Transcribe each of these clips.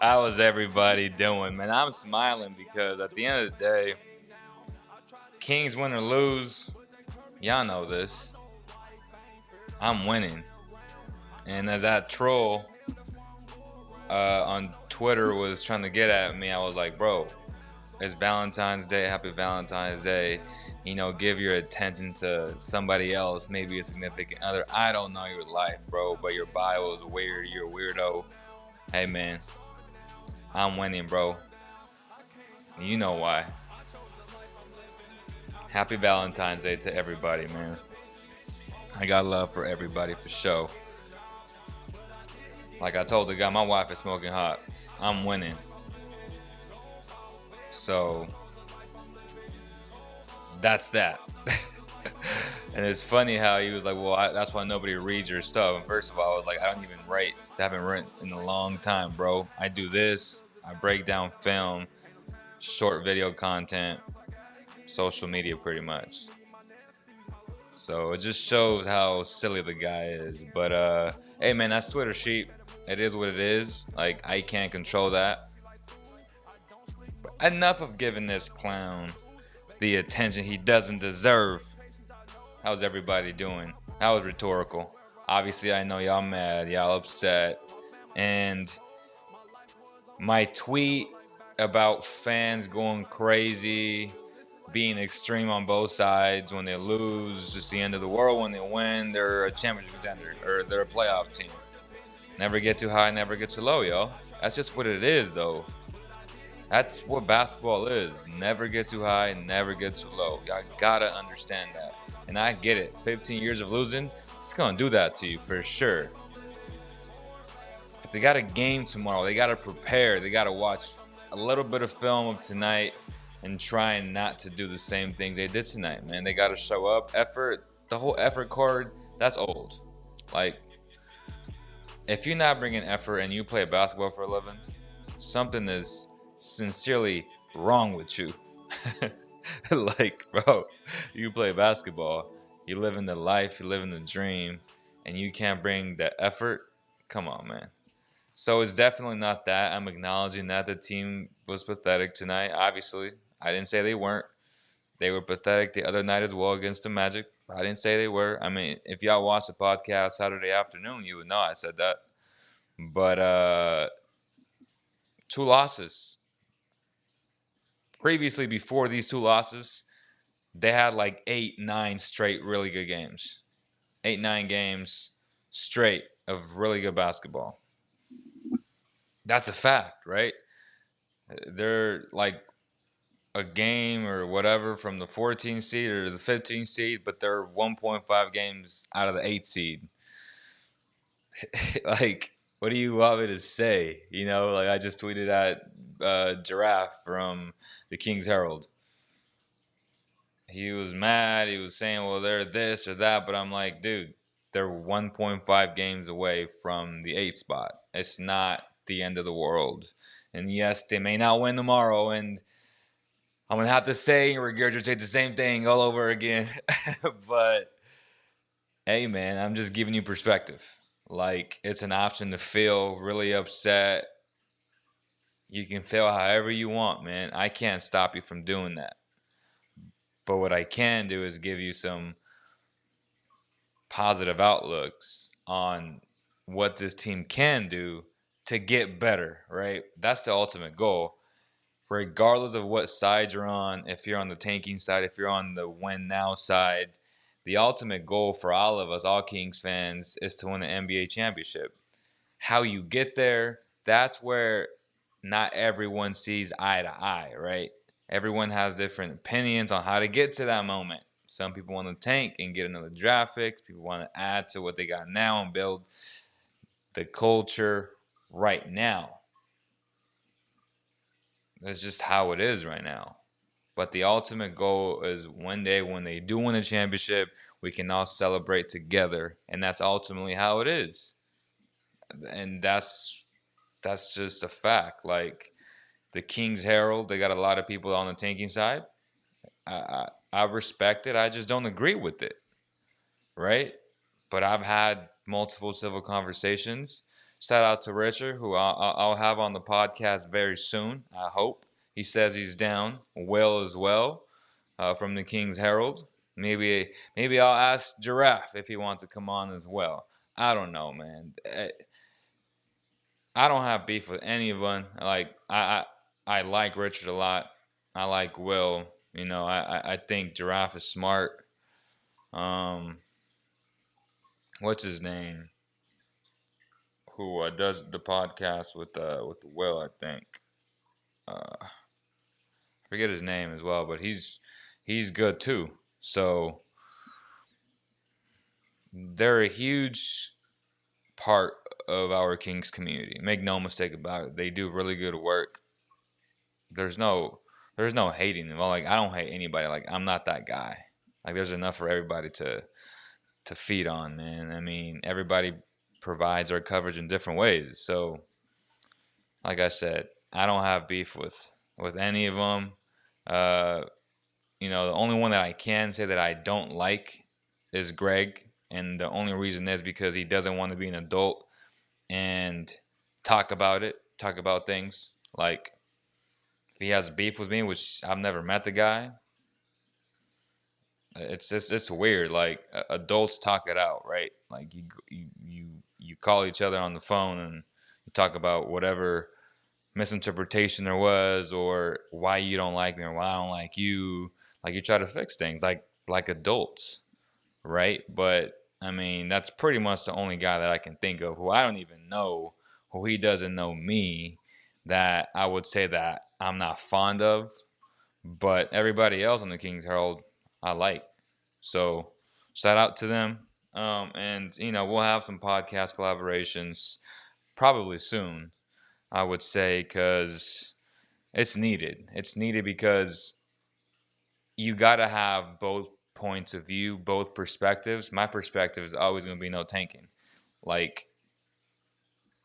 How was everybody doing, man? I'm smiling because at the end of the day, Kings win or lose, y'all know this. I'm winning. And as that troll on Twitter was trying to get at me, I was like, bro, it's Valentine's Day. Happy Valentine's Day. Give your attention to somebody else, maybe a significant other. I don't know your life, bro, but your bio is weird. You're a weirdo. Hey, man, I'm winning, bro. You know why. Happy Valentine's Day to everybody, man. I got love for everybody for sure. Like I told the guy, my wife is smoking hot. I'm winning. So that's that. And it's funny how he was like, well, that's why nobody reads your stuff. And first of all, I was like, I don't even write. I haven't written in a long time, bro. I do this. I break down film, short video content, social media pretty much. So it just shows how silly the guy is. But hey man, that's Twitter sheep. It is what it is. Like I can't control that. But enough of giving this clown the attention he doesn't deserve. How's everybody doing? That was rhetorical. Obviously I know y'all mad, y'all upset. And my tweet about fans going crazy, being extreme on both sides. When they lose, it's the end of the world. When they win, they're a championship contender or they're a playoff team. Never get too high, never get too low, y'all. That's just what it is, though. That's what basketball is. Never get too high, never get too low. Y'all gotta understand that. And I get it. 15 years of losing, it's gonna do that to you for sure. But they got a game tomorrow. They gotta prepare. They gotta watch a little bit of film of tonight and trying not to do the same things they did tonight, man. They got to show up. Effort, the whole effort card, that's old. Like, if you're not bringing effort and you play basketball for a living, something is sincerely wrong with you. Like, bro, you play basketball, you live in the life, you live in the dream, and you can't bring the effort. Come on, man. So it's definitely not that. I'm acknowledging that the team was pathetic tonight. Obviously, I didn't say they weren't. They were pathetic the other night as well against the Magic. I didn't say they were. I mean, if y'all watched the podcast Saturday afternoon, you would know I said that. But two losses. Previously, before these two losses, they had like 8, 9 straight really good games. 8, 9 games straight of really good basketball. That's a fact, right? They're like a game or whatever from the 14 seed or the 15 seed, but they're 1.5 games out of the 8 seed. Like, what do you want me to say? Like I just tweeted at Giraffe from the King's Herald. He was mad. He was saying, well, they're this or that. But I'm like, dude, they're 1.5 games away from the 8th spot. It's not the end of the world. And yes, they may not win tomorrow. And I'm going to have to say and regurgitate the same thing all over again. But, hey, man, I'm just giving you perspective. Like, it's an option to feel really upset. You can feel however you want, man. I can't stop you from doing that. But what I can do is give you some positive outlooks on what this team can do to get better, right? That's the ultimate goal. Regardless of what side you're on, if you're on the tanking side, if you're on the win now side, the ultimate goal for all of us, all Kings fans, is to win an NBA championship. How you get there, that's where not everyone sees eye to eye, right? Everyone has different opinions on how to get to that moment. Some people want to tank and get another draft pick. People want to add to what they got now and build the culture right now. That's just how it is right now. But the ultimate goal is one day when they do win a championship, we can all celebrate together. And that's ultimately how it is. And that's just a fact. Like the King's Herald, they got a lot of people on the tanking side. I respect it. I just don't agree with it. Right? but I've had multiple civil conversations. Shout out to Richard, who I'll have on the podcast very soon. I hope he says he's down. Will as well, from the King's Herald. Maybe I'll ask Giraffe if he wants to come on as well. I don't know, man. I don't have beef with any of them. Like I like Richard a lot. I like Will. I think Giraffe is smart. Um, what's his name? Who does the podcast with Will? I think. I forget his name as well, but he's good too. So they're a huge part of our Kings community. Make no mistake about it. They do really good work. There's no there's no hating them. Well, like I don't hate anybody. Like I'm not that guy. Like there's enough for everybody to feed on, man. I mean, everybody provides our coverage in different ways. So, like I said, I don't have beef with any of them. Uh, the only one that I can say that I don't like is Greg, and the only reason is because he doesn't want to be an adult and talk about things. Like if he has beef with me, which I've never met the guy, it's weird. Like adults talk it out, right? Like you call each other on the phone and you talk about whatever misinterpretation there was, or why you don't like me, or why I don't like you. Like you try to fix things, like adults, right? But I mean, that's pretty much the only guy that I can think of who I don't even know, who he doesn't know me, that I would say that I'm not fond of. But everybody else on the King's Herald, I like. So shout out to them. And we'll have some podcast collaborations probably soon, I would say, because it's needed. It's needed because you got to have both points of view, both perspectives. My perspective is always going to be no tanking. Like,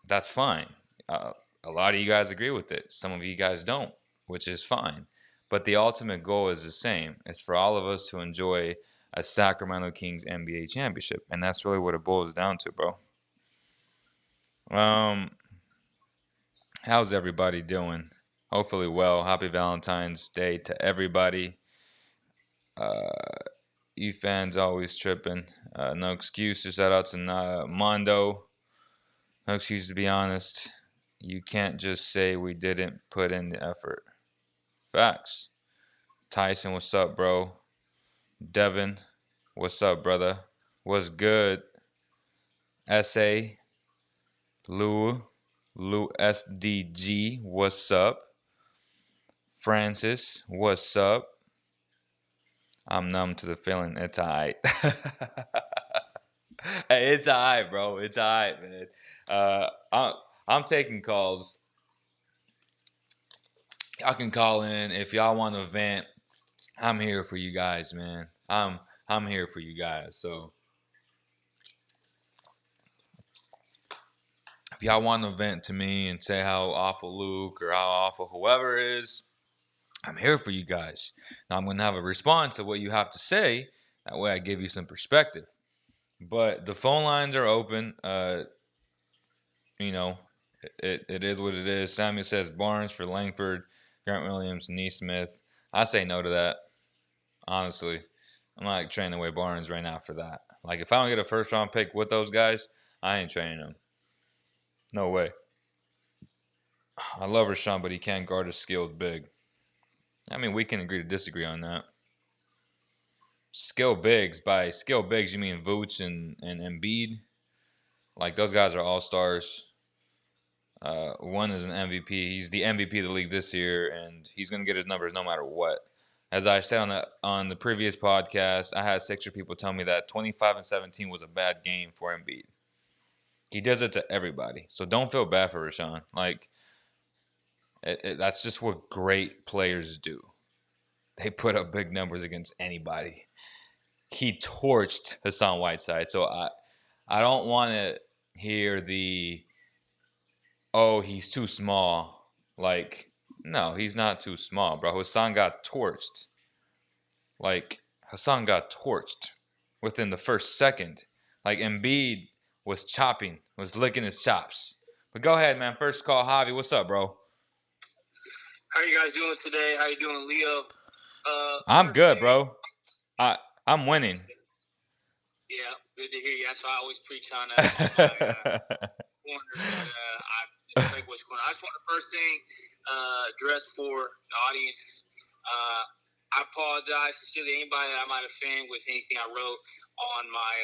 that's fine. A lot of you guys agree with it. Some of you guys don't, which is fine. But the ultimate goal is the same. It's for all of us to enjoy a Sacramento Kings NBA championship. And that's really what it boils down to, bro. Um, how's everybody doing? Hopefully well. Happy Valentine's Day to everybody. You fans always tripping. No excuses. Shout out to Mondo. No excuse to be honest. You can't just say we didn't put in the effort. Facts. Tyson, what's up, bro? Devin, what's up, brother? What's good? SA, Lou SDG, what's up? Francis, what's up? I'm numb to the feeling. It's alright. Hey, it's alright, bro. It's alright, man. I'm taking calls. Y'all can call in if y'all want to vent. I'm here for you guys, man. I'm here for you guys. So if y'all want to vent to me and say how awful Luke or how awful whoever is, I'm here for you guys. Now I'm gonna have a response to what you have to say. That way I give you some perspective. But the phone lines are open. You know, it is what it is. Samuel says Barnes for Langford, Grant Williams, Neesmith. I say no to that. Honestly, I'm not trading away Barnes right now for that. Like if I don't get a first round pick with those guys, I ain't trading them. No way. I love Rashawn, but he can't guard a skilled big. I mean, we can agree to disagree on that. Skill bigs. By skill bigs, you mean Vooch and Embiid. Like those guys are all stars. One is an MVP. He's the MVP of the league this year, and he's gonna get his numbers no matter what. As I said on the previous podcast, I had Sixer people tell me that 25 and 17 was a bad game for Embiid. He does it to everybody, so don't feel bad for Rashawn. Like that's just what great players do. They put up big numbers against anybody. He torched Hassan Whiteside, so I don't want to hear the he's too small. Like, no, he's not too small, bro. Hassan got torched. Like, Hassan got torched within the first second. Like Embiid was licking his chops. But go ahead, man. First call, Javi. What's up, bro? How are you guys doing today? How you doing, Leo? I'm good, bro. I'm winning. Yeah, good to hear you. That's why I always preach on my corners that I play which corner. I just want to first thing address for the audience. I apologize sincerely anybody that I might offend with anything I wrote on my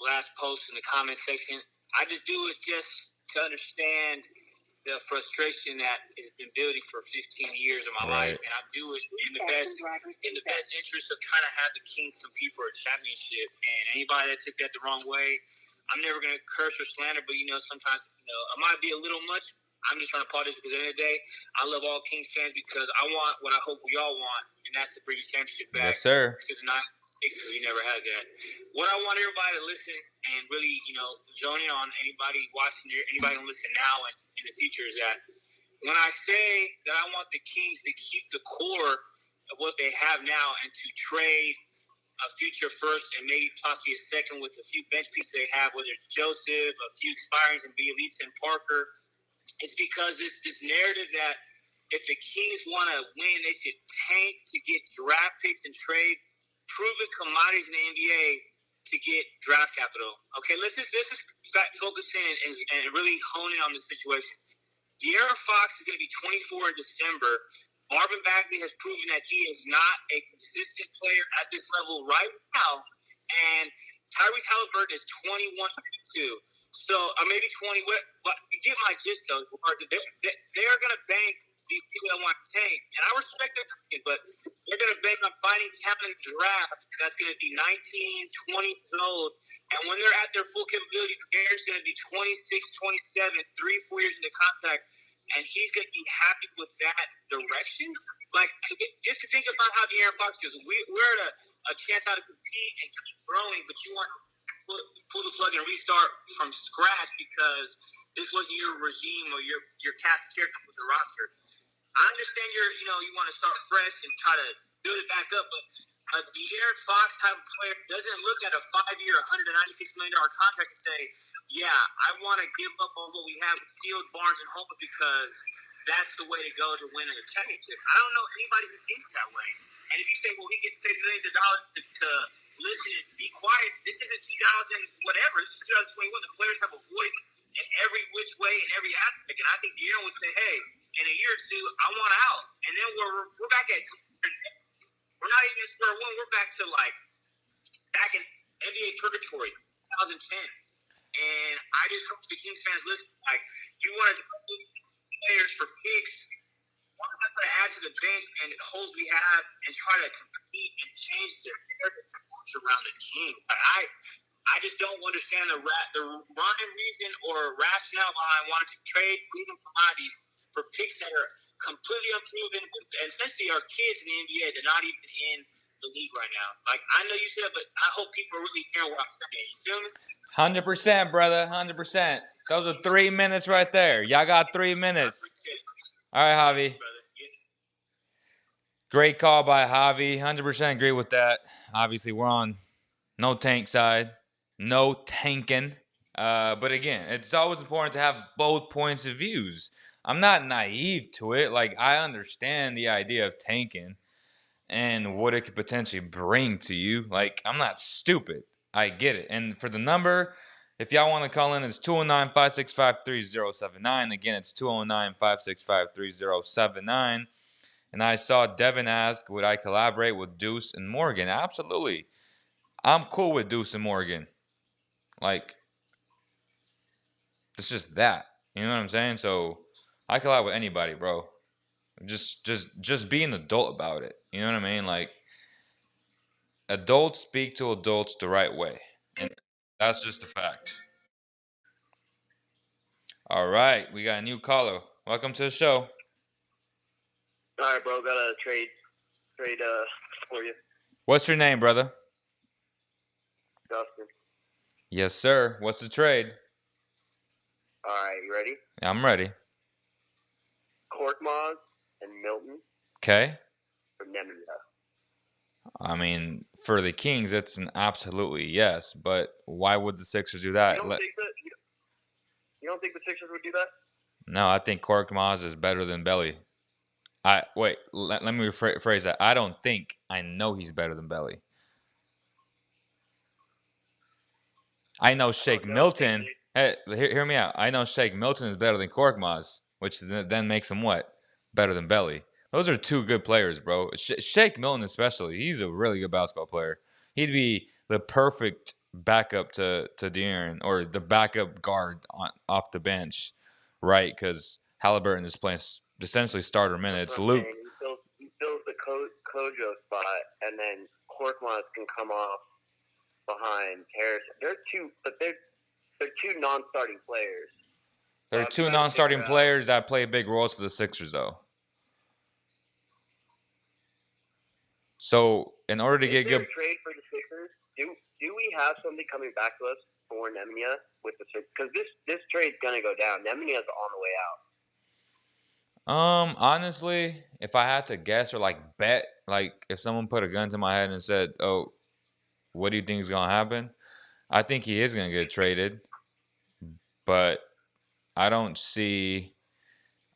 last post in the comment section. I just do it just to understand the frustration that has been building for 15 years of my life, and I do it in the best interest of trying to have the Kings compete for a championship. And anybody that took that the wrong way, I'm never going to curse or slander, but sometimes it might be a little much. I'm just trying to apologize because at the end of the day, I love all Kings fans because I want what I hope we all want, and that's to bring the championship back yes, sir. to the 96ers. We never had that. What I want everybody to listen and really, join in on, anybody watching, anybody can listen now and in the future, is that when I say that I want the Kings to keep the core of what they have now and to trade a future first and maybe possibly a second with a few bench pieces they have, whether it's Joseph, a few expirings and Bielitsa and Parker, it's because this narrative that if the Kings want to win, they should tank to get draft picks and trade proven commodities in the NBA to get draft capital. Okay, let's just focus in and really hone in on the situation. De'Aaron Fox is going to be 24 in December. Marvin Bagley has proven that he is not a consistent player at this level right now. And Tyrese Halliburton is 21-22. So, maybe 20. But you get my gist, though. They are going to bank these people that want to tank. And I respect their tanking, but they're going to bank on finding talent in the draft that's going to be 19, 20 years old. And when they're at their full capability, Aaron's going to be 26, 27, 3-4 years into contract. And he's going to be happy with that direction. Like, just to think about how De'Aaron Fox is, we're at a chance how to compete and keep growing, but you want to pull the plug and restart from scratch because this wasn't your regime or your cast of characters with the roster. I understand you want to start fresh and try to build it back up, but a De'Aaron Fox type of player doesn't look at a 5-year, $196 million contract and say, yeah, I want to give up on what we have with Field, Barnes, and Homer because that's the way to go to win a championship. I don't know anybody who thinks that way. And if you say, well, he gets paid millions of dollars to listen and be quiet, this isn't 2000 whatever. This is 2021. The players have a voice in every which way, in every aspect. And I think De'Aaron would say, hey, in a year or two, I want out. And then we're back at we're not even at square one. We're back to back in NBA purgatory, 2010. And I just hope the Kings fans listen. Like, you want to players for picks. Why not try to add to the bench and holes we have and try to compete and change the culture around the team? I just don't understand the rhyme, reason, or rationale behind wanting to trade proven commodities for picks that are completely unproven and essentially are kids in the NBA. They're not even in the league right now. Like, I know you said, but I hope people really hear what I'm saying. You feel me? 100%, brother. 100%. Those are 3 minutes right there. Y'all got 3 minutes. All right, Javi. Great call by Javi. 100% agree with that. Obviously, we're on no tank side. No tanking. But again, it's always important to have both points of views. I'm not naive to it. Like, I understand the idea of tanking and what it could potentially bring to you. Like, I'm not stupid. I get it. And for the number, if y'all want to call in, it's 209-565-3079. Again, it's 209-565-3079. And I saw Devin ask, would I collaborate with Deuce and Morgan? Absolutely. I'm cool with Deuce and Morgan. Like, it's just that. You know what I'm saying? So I collab with anybody, bro. Just be an adult about it. You know what I mean? Like, adults speak to adults the right way. And that's just a fact. All right, we got a new caller. Welcome to the show. All right, bro. Got a trade for you. What's your name, brother? Dustin. Yes, sir. What's the trade? All right, you ready? I'm ready. Korkmaz and Milton. Okay. For Nemanja. I mean, for the Kings, it's an absolutely yes. But why would the Sixers do that? You don't think the Sixers would do that? No, I think Korkmaz is better than Belly. Let me rephrase that. I don't think. I know he's better than Belly. I know Shake Milton. Hey, hear me out. I know Shake Milton is better than Korkmaz, which then makes him what? Better than Belly. Those are two good players, bro. Shake Milton especially. He's a really good basketball player. He'd be the perfect backup to De'Aaron, or the backup guard off the bench, right? Because Halliburton is playing essentially starter minutes. Luke. He fills the Kojo spot, and then Korkmaz can come off behind Harrison. They're two non-starting players. There are two non-starting players that play big roles for the Sixers, though. So, in order to get good trade for the Sixers, do we have somebody coming back to us for Nemanja with the Sixers? Because this trade's gonna go down. Nemanja is on the way out. Honestly, if I had to guess or bet, if someone put a gun to my head and said, "Oh, what do you think is gonna happen?" I think he is gonna get traded, but I don't see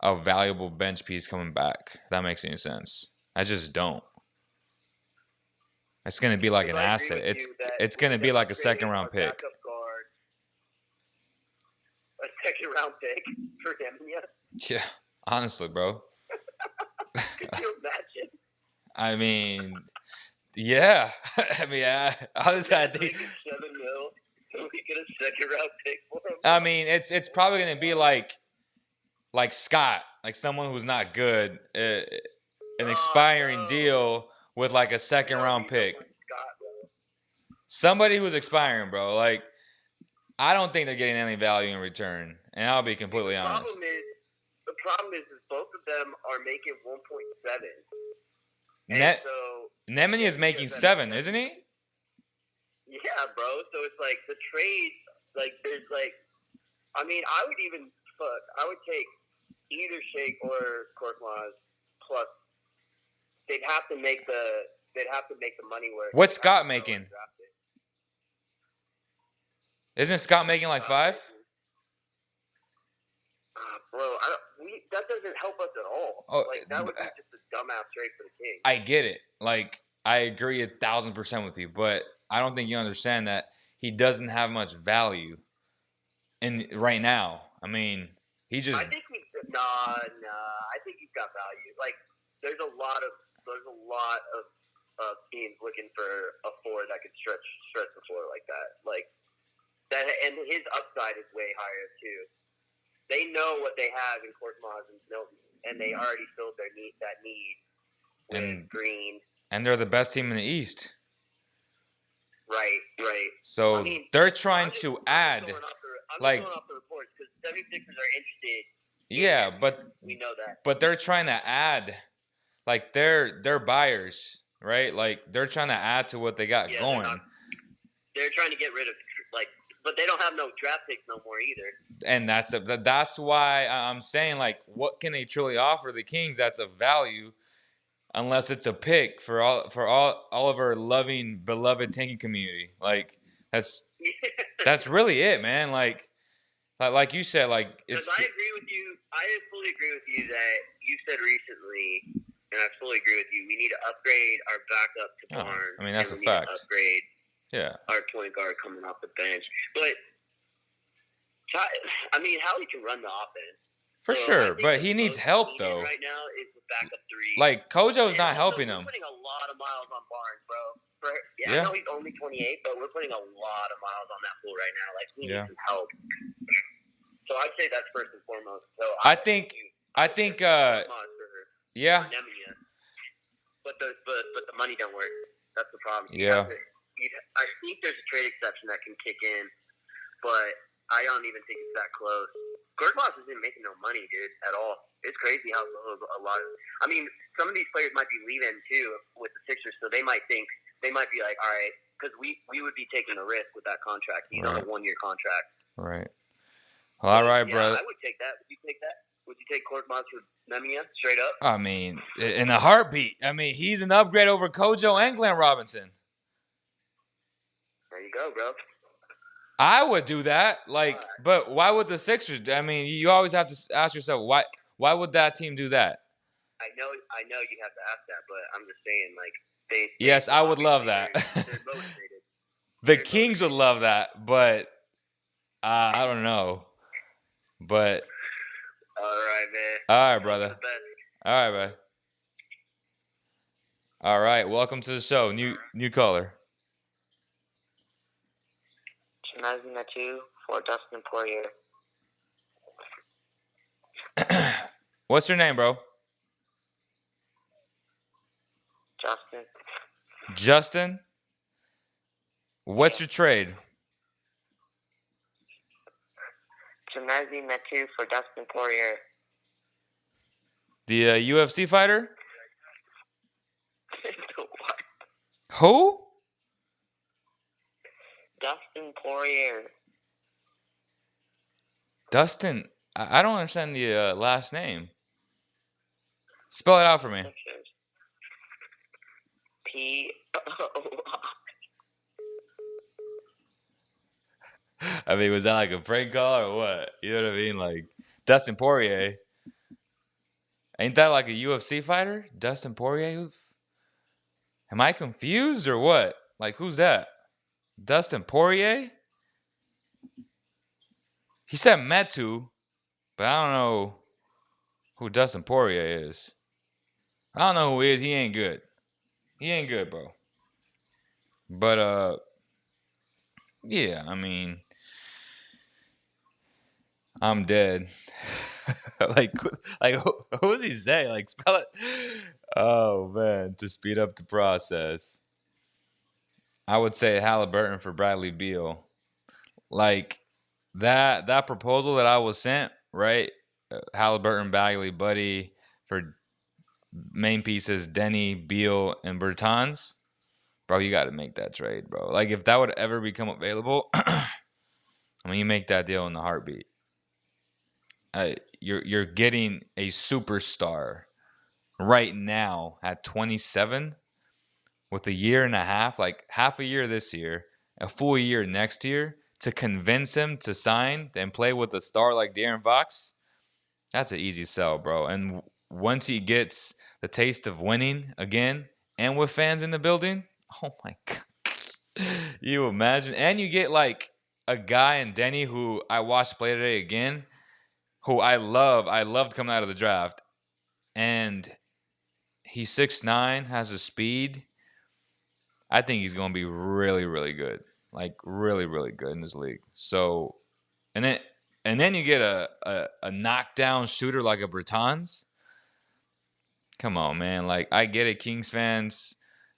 a valuable bench piece coming back. If that makes any sense. I just don't. It's gonna be like an asset. It's gonna be like a second-round pick. A second-round pick for Nemanja? Yeah, honestly, bro. Could you imagine? I mean, yeah. I mean, honestly, I think. $7 million. We get a second-round pick for him. I mean, it's probably gonna be like Scott, like someone who's not good, an expiring deal with like a second-round pick. Somebody who's expiring, bro. Like, I don't think they're getting any value in return, and I'll be completely honest. The problem is both of them are making 1.7. Nemanja is making 7, isn't he? Yeah, bro. So it's like the trade, there's I mean, I would take either Shake or Korkmaz plus. They'd have to make the money work. What's Scott making? Isn't Scott making like 5? Bro, that doesn't help us at all. That would be just a dumbass trade for the Kings. I get it. I agree 1,000% with you, but I don't think you understand that he doesn't have much value right now. I mean, he just. I think I think he's got value. There's a lot of teams looking for a forward that could stretch the floor like that. That, and his upside is way higher too. They know what they have in Korkmaz and Milton, and they already filled that need with Green. And they're the best team in the East. Right. So they're trying to add. I'm going off the reports because 76ers are interested. Yeah, but we know that. But they're trying to add. They're buyers, right? They're trying to add to what they got going. They're trying to get rid of but they don't have no draft picks no more either. And that's why I'm saying what can they truly offer the Kings that's of value, unless it's a pick for all of our loving, beloved tanking community. That's really it, man. Like you said, because I agree with you. I fully agree with you that you said recently, and I fully agree with you. We need to upgrade our backup to Barnes. I mean, that's a fact. Upgrade. Yeah. Our point guard coming off the bench. But, I mean, Howie can run the offense. For sure, but he needs help, though. Right now is the backup 3. Kojo's not helping him. We're putting a lot of miles on Barnes, bro. I know he's only 28, but we're putting a lot of miles on that pool right now. We need some help. So I'd say that's first and foremost. So I think yeah. But the money don't work. That's the problem. Yeah. I think there's a trade exception that can kick in, but I don't even think it's that close. Korkmaz isn't making no money, dude, at all. It's crazy how low a lot of. I mean, some of these players might be leaving too with the Sixers, so they might be like, all right, because we would be taking a risk with that contract. He's on a 1-year contract. Right. All right, brother. I would take that. Would you take that? Would you take Korkmaz for Nemanja straight up? I mean, in a heartbeat. I mean, he's an upgrade over Kojo and Glenn Robinson. There you go, bro. I would do that. Like, but why would the Sixers? I mean, you always have to ask yourself why. Why would that team do that? I know you have to ask that, but I'm just saying, like, they yes, I would love that. They're motivated. The Kings would love that, but I don't know. But all right, man. All right, brother. All right, man. All right, welcome to the show. New caller. Imagine that too for Dustin Poirier. What's your name, bro? Justin. Justin? What's your trade? Imagine that too for Dustin Poirier. The UFC fighter? What? Who? Dustin Poirier. Dustin? I don't understand the last name. Spell it out for me. I mean, was that like a prank call or what? You know what I mean? Like, Dustin Poirier. Ain't that like a UFC fighter? Dustin Poirier? Am I confused or what? Like, who's that? Dustin Poirier? He said Metu, but I don't know who Dustin Poirier is. I don't know who he is. He ain't good. He ain't good, bro. But, yeah, I mean, I'm dead. like who does he say? Like, spell it. Oh, man, to speed up the process. I would say Halliburton for Bradley Beal. Like, that proposal that I was sent, right? Halliburton, Bagley, Buddy for main pieces, Denny, Beal, and Bertans. Bro, you got to make that trade, bro. Like, if that would ever become available, I mean, you make that deal in the heartbeat. You're getting a superstar right now at 27 with a year and a half, like half a year this year, a full year next year, to convince him to sign and play with a star like De'Aaron Fox. That's an easy sell, bro. And once he gets the taste of winning again and with fans in the building, oh my God. You imagine? And you get like a guy in Denny who I watched play today again, who I loved coming out of the draft. And he's 6'9", has a speed. I think he's going to be really, really good. Like, really, really good in this league. So, and then you get a knockdown shooter like a Bertans. Come on, man. Like, I get it. Kings fans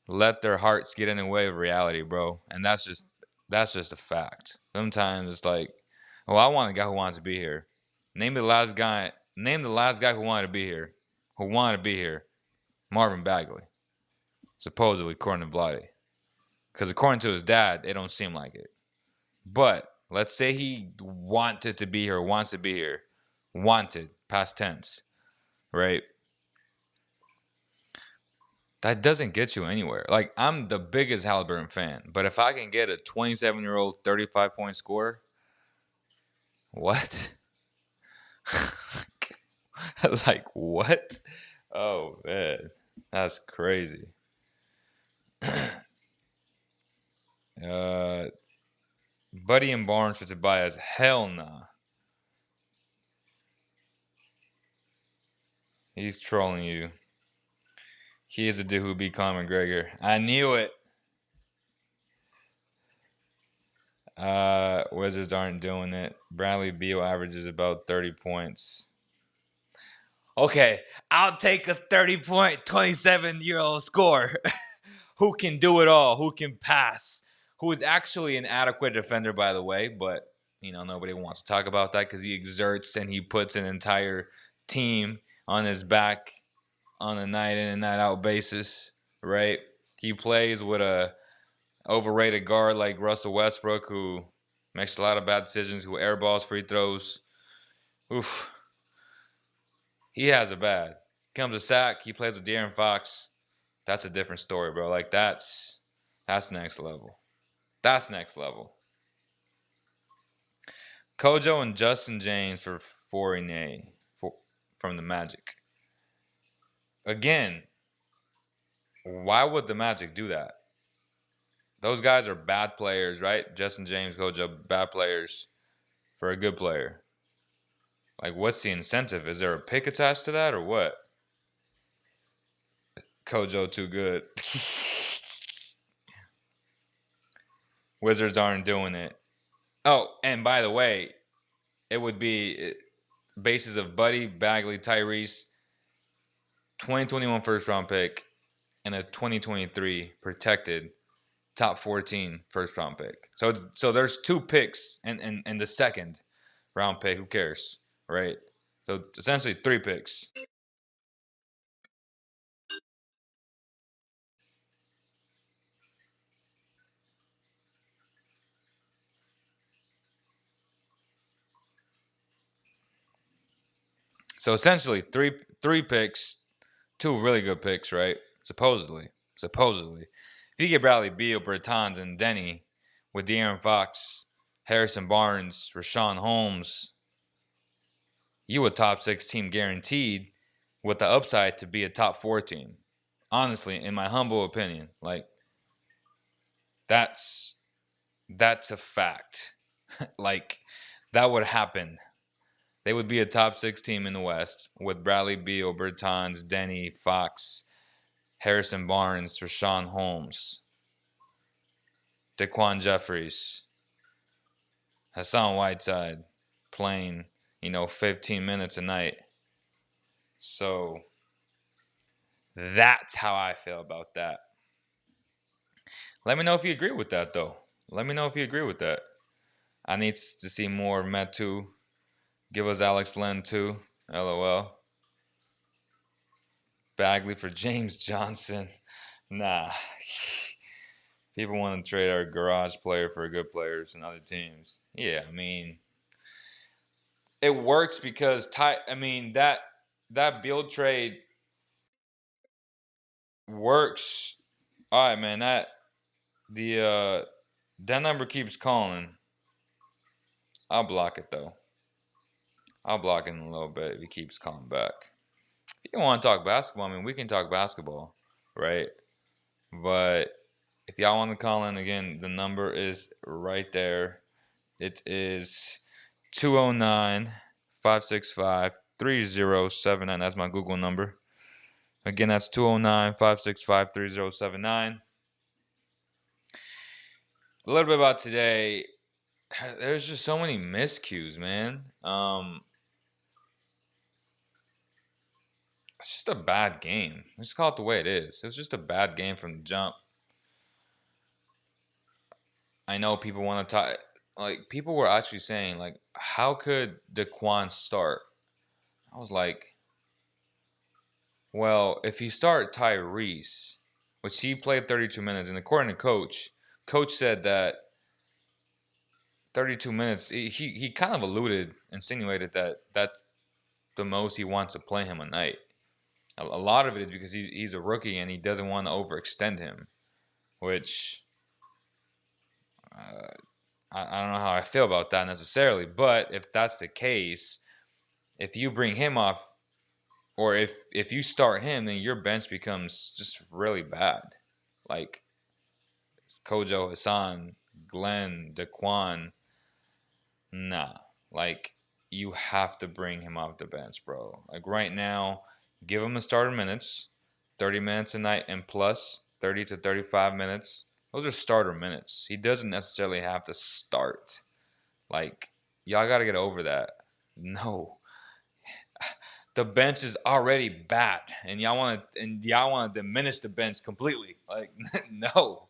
let their hearts get in the way of reality, bro. And that's just a fact. Sometimes it's like, oh, I want a guy who wants to be here. Name the last guy who wanted to be here. Who wanted to be here. Marvin Bagley. Supposedly, according to Vlade. Because according to his dad, it don't seem like it. But let's say he wanted to be here, wants to be here. Wanted, past tense. Right? That doesn't get you anywhere. Like, I'm the biggest Halliburton fan. But if I can get a 27-year-old 35-point scorer, what? Like, what? Oh, man. That's crazy. Buddy and Barnes for Tobias. Hell nah. He's trolling you. He is a dude who beat Conor McGregor. I knew it. Wizards aren't doing it. Bradley Beal averages about 30 points. Okay, I'll take a 30-point, 27-year-old scorer who can do it all, who can pass, who is actually an adequate defender, by the way, but, nobody wants to talk about that because he exerts and he puts an entire team on his back on a night in and night out basis, right? He plays with a overrated guard like Russell Westbrook who makes a lot of bad decisions, who airballs free throws. Oof. He has it bad. Comes a sack. He plays with De'Aaron Fox. That's a different story, bro. Like that's next level. That's next level. Kojo and Justin James for Fournier from the Magic. Again, why would the Magic do that? Those guys are bad players, right? Justin James, Kojo, bad players for a good player. Like, what's the incentive? Is there a pick attached to that or what? Kojo too good. Wizards aren't doing it. Oh, and by the way, it would be bases of Buddy, Bagley, Tyrese, 2021 first round pick, and a 2023 protected top 14 first round pick. So there's 2 picks and the second round pick. Who cares, right? So essentially 3 picks. So essentially three picks, 2 really good picks, right? Supposedly. If you get Bradley Beal, Bertans, and Denny with De'Aaron Fox, Harrison Barnes, Rashawn Holmes, you a top 6 team guaranteed with the upside to be a top 4 team. Honestly, in my humble opinion, like that's a fact. Like that would happen. They would be a top 6 team in the West with Bradley Beal, Bertans, Denny, Fox, Harrison Barnes, Rashawn Holmes, Daquan Jeffries, Hassan Whiteside playing, 15 minutes a night. So that's how I feel about that. Let me know if you agree with that, though. Let me know if you agree with that. I need to see more of Metu. Give us Alex Len, too. LOL. Bagley for James Johnson. Nah. People want to trade our garage player for good players and other teams. Yeah, I mean, it works because that Beal trade works. All right, man. That number keeps calling. I'll block it though. I'll block it in a little bit if he keeps calling back. If you don't want to talk basketball, we can talk basketball, right? But if y'all want to call in again, the number is right there. It is 209-565-3079. That's my Google number. Again, that's 209-565-3079. A little bit about today. There's just so many miscues, man. It's just a bad game. Let's call it the way it is. It's just a bad game from the jump. I know people want to talk. Like, people were actually saying, like, how could Daquan start? I was like, well, if you start Tyrese, which he played 32 minutes, and according to Coach said that 32 minutes, he kind of insinuated that that's the most he wants to play him a night. A lot of it is because he's a rookie and he doesn't want to overextend him, which I don't know how I feel about that necessarily. But if that's the case, if you bring him off, or if you start him, then your bench becomes just really bad. Like Kojo, Hassan, Glenn, Daquan. Nah. Like, you have to bring him off the bench, bro. Like, right now, give him the starter minutes, 30 minutes a night, and plus 30 to 35 minutes. Those are starter minutes. He doesn't necessarily have to start. Like, y'all got to get over that. No. The bench is already bad, and y'all want to diminish the bench completely. Like, no.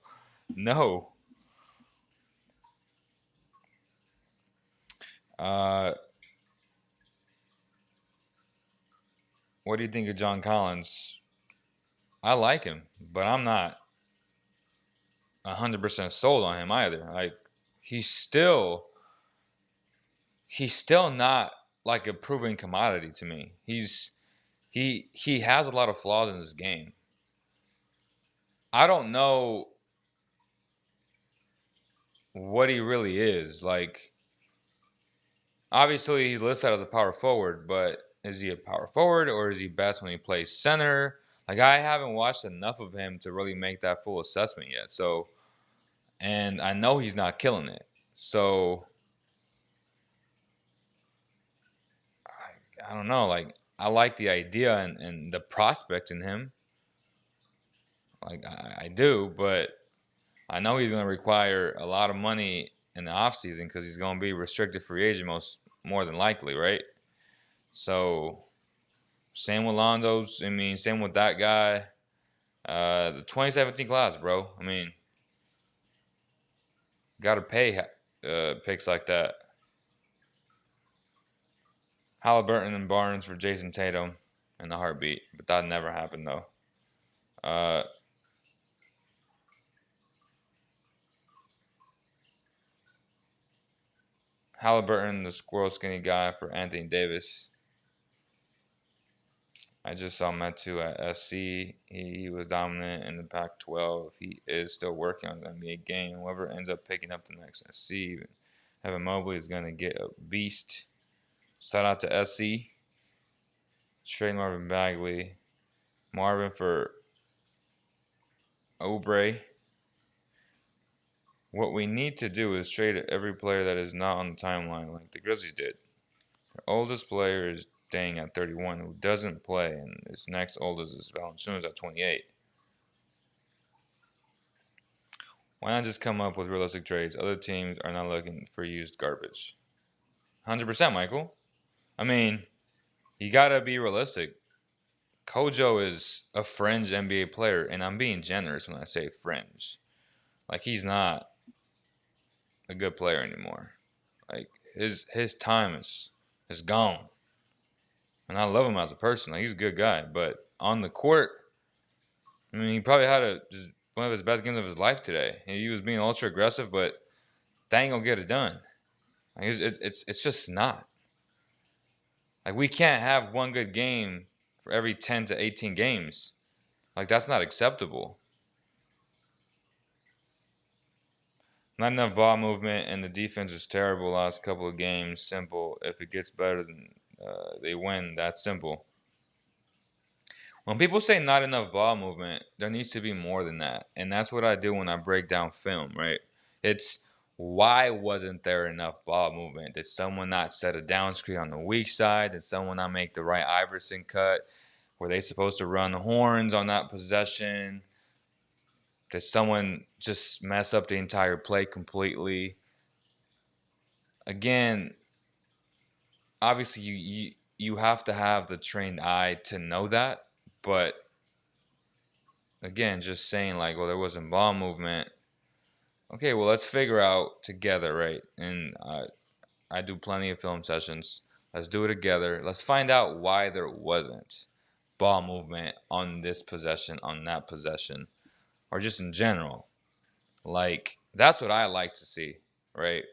What do you think of John Collins? I like him, but I'm not 100% sold on him either. Like, he's still not like a proven commodity to me. He's he has a lot of flaws in this game. I don't know what he really is. Like, obviously, he's listed as a power forward, but is he a power forward or is he best when he plays center? Like, I haven't watched enough of him to really make that full assessment yet. So, and I know he's not killing it. So, I don't know. Like, I like the idea and the prospect in him. Like, I do, but I know he's going to require a lot of money in the offseason because he's going to be restricted free agent more than likely, right? So, same with Lonzo's. I mean, same with that guy. The 2017 class, bro. I mean, got to pay picks like that. Halliburton and Barnes for Jason Tatum in the heartbeat, but that never happened though. Halliburton, the squirrel skinny guy for Anthony Davis. I just saw Metu at SC. He was dominant in the Pac-12. He is still working on the NBA game. Whoever ends up picking up the next SC, Evan Mobley is going to get a beast. Shout out to SC. Trade Marvin Bagley. Marvin for Oubre. What we need to do is trade every player that is not on the timeline like the Grizzlies did. The oldest player is staying at 31 who doesn't play, and his next oldest is Valanciunas at 28. Why not just come up with realistic trades? Other teams are not looking for used garbage. 100%, Michael. I mean, you got to be realistic. Kojo is a fringe NBA player, and I'm being generous when I say fringe. Like, he's not a good player anymore. Like, his time is gone. And I love him as a person. Like, he's a good guy. But on the court, I mean, he probably had one of his best games of his life today. He was being ultra aggressive, but that ain't gonna get it done. Like, it's just not. Like, we can't have one good game for every 10 to 18 games. Like, that's not acceptable. Not enough ball movement, and the defense was terrible last couple of games. Simple. If it gets better, then they win. That's simple. When people say not enough ball movement, there needs to be more than that. And that's what I do when I break down film, right? It's why wasn't there enough ball movement? Did someone not set a down screen on the weak side? Did someone not make the right Iverson cut? Were they supposed to run the horns on that possession? Did someone just mess up the entire play completely? Again, obviously you have to have the trained eye to know that, but again, just saying like, well, there wasn't ball movement. Okay, well, let's figure out together, right? And I do plenty of film sessions. Let's do it together. Let's find out why there wasn't ball movement on this possession, on that possession, or just in general. Like, that's what I like to see, right?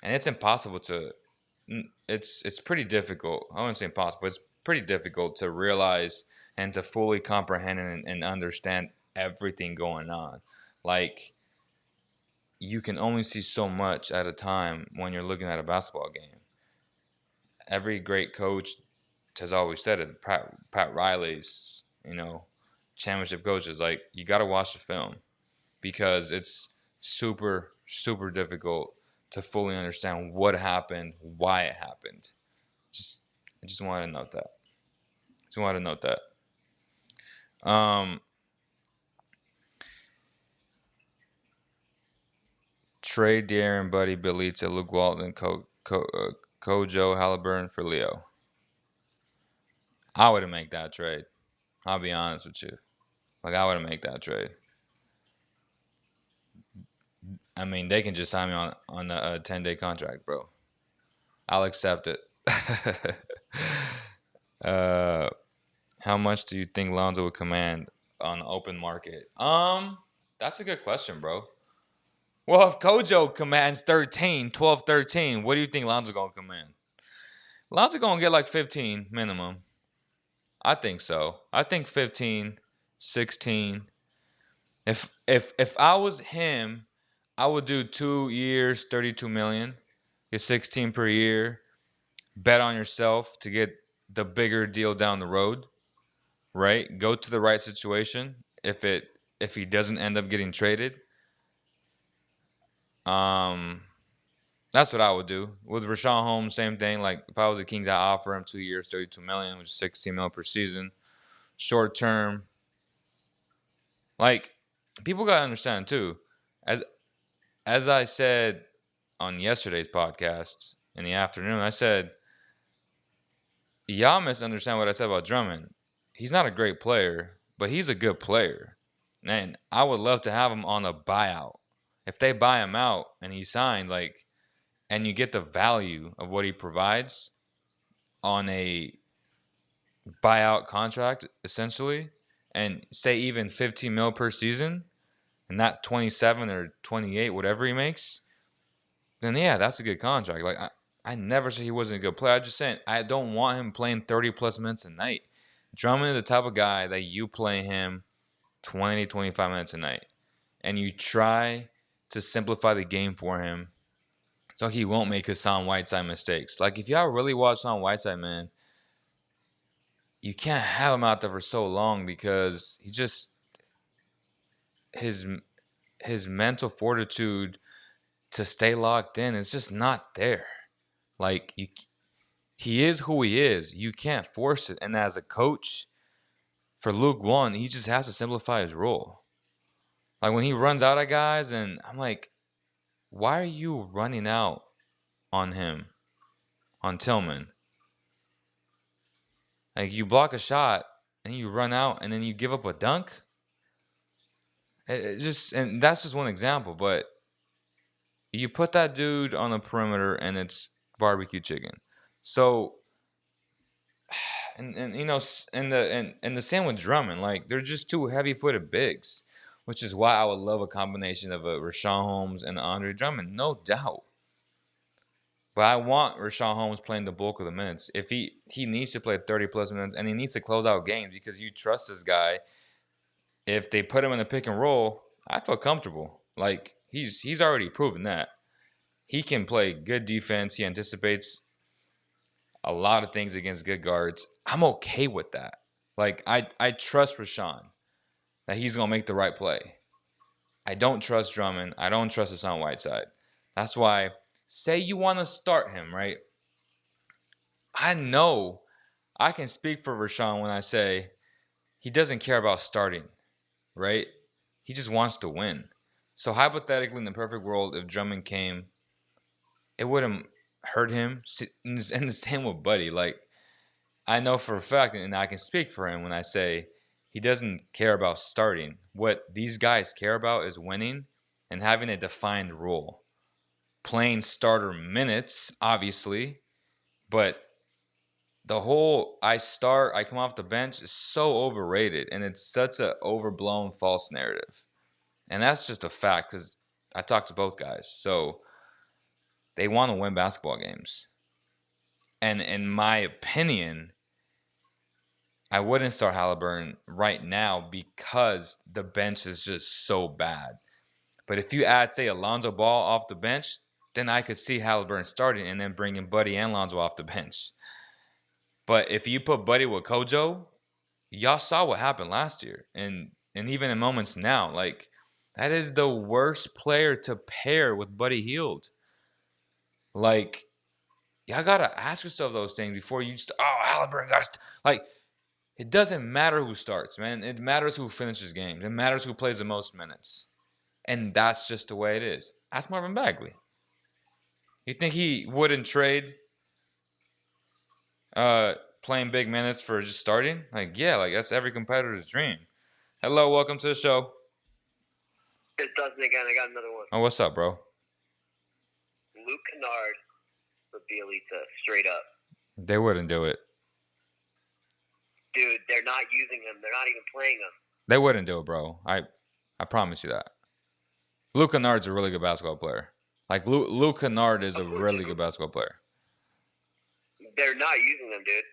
And it's impossible to it's pretty difficult. I wouldn't say impossible, but it's pretty difficult to realize and to fully comprehend and understand everything going on. Like, you can only see so much at a time when you're looking at a basketball game. Every great coach has always said it. Pat Riley's, championship coaches, like, you got to watch the film because it's super, super difficult to fully understand what happened, why it happened. I just wanted to note that. Trade De'Aaron, Buddy, Bielitsa, Luke Walton, Kojo, Halliburton for Leo. I wouldn't make that trade. I'll be honest with you. Like, I wouldn't make that trade. I mean, they can just sign me on a 10-day contract, bro. I'll accept it. How much do you think Lonzo would command on the open market? That's a good question, bro. Well, if Kojo commands 12, 13, what do you think Lonzo going to command? Lonzo going to get like 15 minimum. I think so. I think 15, 16. If I was him, I would do 2 years, 32 million, get 16 per year, bet on yourself to get the bigger deal down the road, right? Go to the right situation. If he doesn't end up getting traded, um that's what I would do. With Rashawn Holmes, same thing. Like if I was the Kings, I'd offer him 2 years, 32 million, which is 16 mil per season. Short term. Like people gotta understand too. As as I said on yesterday's podcast in the afternoon, I said, y'all misunderstand what I said about Drummond. He's not a great player, but he's a good player. And I would love to have him on a buyout. If they buy him out and he signs, like, and you get the value of what he provides on a buyout contract, essentially, and say even 15 mil per season, and not 27 or 28, whatever he makes, then yeah, that's a good contract. Like I never said he wasn't a good player. I just saying I don't want him playing 30 plus minutes a night. Drummond is the type of guy that you play him 20 to 25 minutes a night, and you try to simplify the game for him so he won't make Hassan Whiteside mistakes. Like if y'all really watch Hassan Whiteside, man, you can't have him out there for so long because he just his mental fortitude to stay locked in is just not there. Like he is who he is. You can't force it. And as a coach for Luke One, he just has to simplify his role. Like when he runs out of guys, and I'm like, why are you running out on him, on Tillman? Like you block a shot and you run out and then you give up a dunk. And that's just one example, but you put that dude on the perimeter and it's barbecue chicken. So, and you know, and the same with Drummond, like they're just two heavy-footed bigs, which is why I would love a combination of a Rashawn Holmes and Andre Drummond, no doubt. But I want Rashawn Holmes playing the bulk of the minutes. If he needs to play 30 plus minutes and he needs to close out games because you trust this guy. If they put him in the pick and roll, I feel comfortable. Like he's already proven that. He can play good defense. He anticipates a lot of things against good guards. I'm okay with that. Like I trust Rashawn that he's gonna make the right play. I don't trust Drummond. I don't trust Hassan Whiteside. That's why, say you want to start him, right? I know I can speak for Rashawn when I say he doesn't care about starting, right? He just wants to win. So hypothetically, in the perfect world, if Drummond came, it wouldn't hurt him. And the same with Buddy. Like, I know for a fact, and I can speak for him when I say he doesn't care about starting. What these guys care about is winning and having a defined role. Playing starter minutes, obviously, but the whole I come off the bench is so overrated, and it's such an overblown false narrative. And that's just a fact because I talked to both guys. So they want to win basketball games. And in my opinion, I wouldn't start Halliburton right now because the bench is just so bad. But if you add, say, Alonzo Ball off the bench, then I could see Halliburton starting and then bringing Buddy and Lonzo off the bench. But if you put Buddy with Kojo, y'all saw what happened last year. And even in moments now, like, that is the worst player to pair with Buddy Hield. Like, y'all got to ask yourself those things before you just, Halliburton got to, like, it doesn't matter who starts, man. It matters who finishes games. It matters who plays the most minutes. And that's just the way it is. Ask Marvin Bagley. You think he wouldn't trade playing big minutes for just starting? Like, yeah, like that's every competitor's dream. Hello, welcome to the show. It's Dustin again. I got another one. Oh, what's up, bro? Luke Kennard for Bielitsa, straight up. They wouldn't do it. Dude, they're not using him. They're not even playing him. They wouldn't do it, bro. I promise you that. Luke Kennard's a really good basketball player. Like, Luke Kennard is a really good basketball player. They're not using them, dude.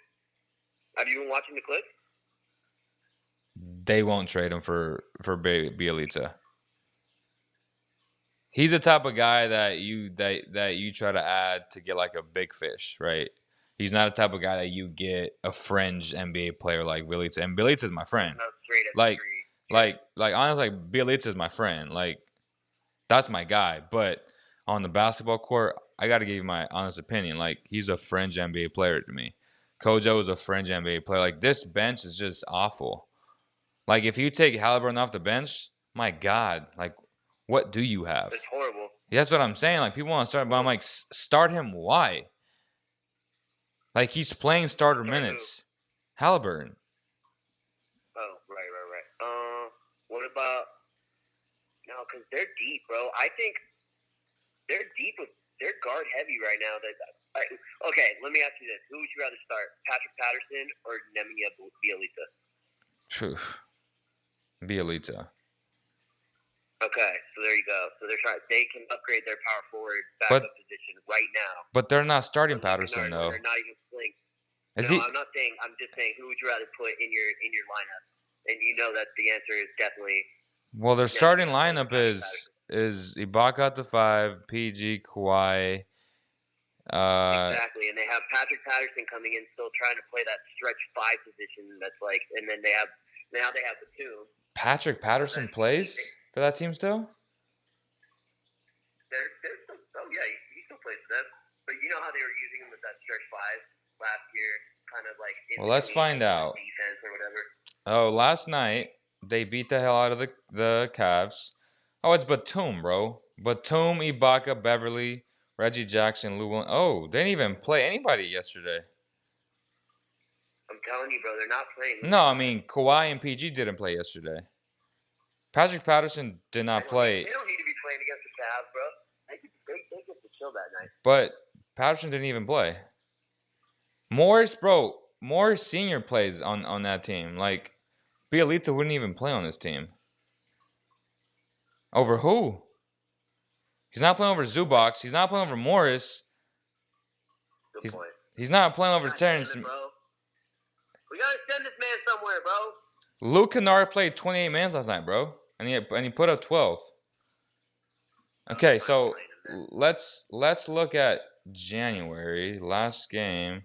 Have you been watching the clips? they won't trade him for Bielitsa. He's the type of guy that you try to add to get like a big fish, right? He's not the type of guy that you get a fringe NBA player like Bielitsa. And Bielitsa is my friend. Like honestly, like Bielitsa is my friend. Like that's my guy. But on the basketball court, I got to give you my honest opinion. Like he's a fringe NBA player to me. Kojo is a fringe NBA player. Like this bench is just awful. Like if you take Halliburton off the bench, my God, like what do you have? It's horrible. Yeah, that's what I'm saying. Like people want to start, but I'm like, start him. Why? Like he's playing starter minutes. Halliburton. Oh, right. What about no? Because they're deep, bro. I think they're deep. They're guard heavy right now. Okay, let me ask you this: who would you rather start, Patrick Patterson or Nemanja Bjelica? Bielitsa. Okay, so there you go. So they can upgrade their power forward backup position right now. But they're not starting Patterson though. They're not even playing. I'm not saying. I'm just saying, who would you rather put in your lineup? And you know that the answer is definitely. Well, their starting lineup is Ibaka at the 5, PG, Kawhi. Exactly, and they have Patrick Patterson coming in, still trying to play that stretch 5 position. That's like, and then they have the 2. Patrick Patterson plays for that team still? They're still, he still plays for them. But you know how they were using him with that stretch 5 last year, kind of like. Well, let's find out. Defense or whatever. Oh, last night they beat the hell out of the Cavs. Oh, it's Batum, bro. Batum, Ibaka, Beverly, Reggie Jackson, Lou. Oh, they didn't even play anybody yesterday. I'm telling you, bro, they're not playing. No, I mean Kawhi and PG didn't play yesterday. Patrick Patterson did not play. They don't need to be playing against the Cavs, bro. They get to chill that night. But Patterson didn't even play. Morris Senior plays on that team. Like Bielitsa wouldn't even play on this team. Over who? He's not playing over Zubac. He's not playing over Morris. Good point. He's not playing over Terrence. We gotta send this man somewhere, bro. Luke Kennard played 28 minutes last night, bro, and he put up 12. Okay, so let's look at January last game.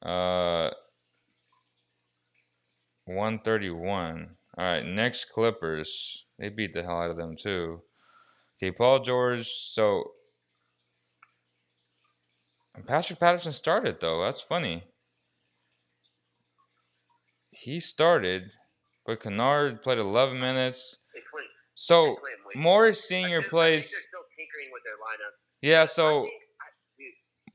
131. All right, next Clippers. They beat the hell out of them too. Okay, Paul George. So Patrick Patterson started though. That's funny. He started, but Kennard played 11 minutes. So Morris Senior plays. They're still tinkering with their lineup. Yeah, so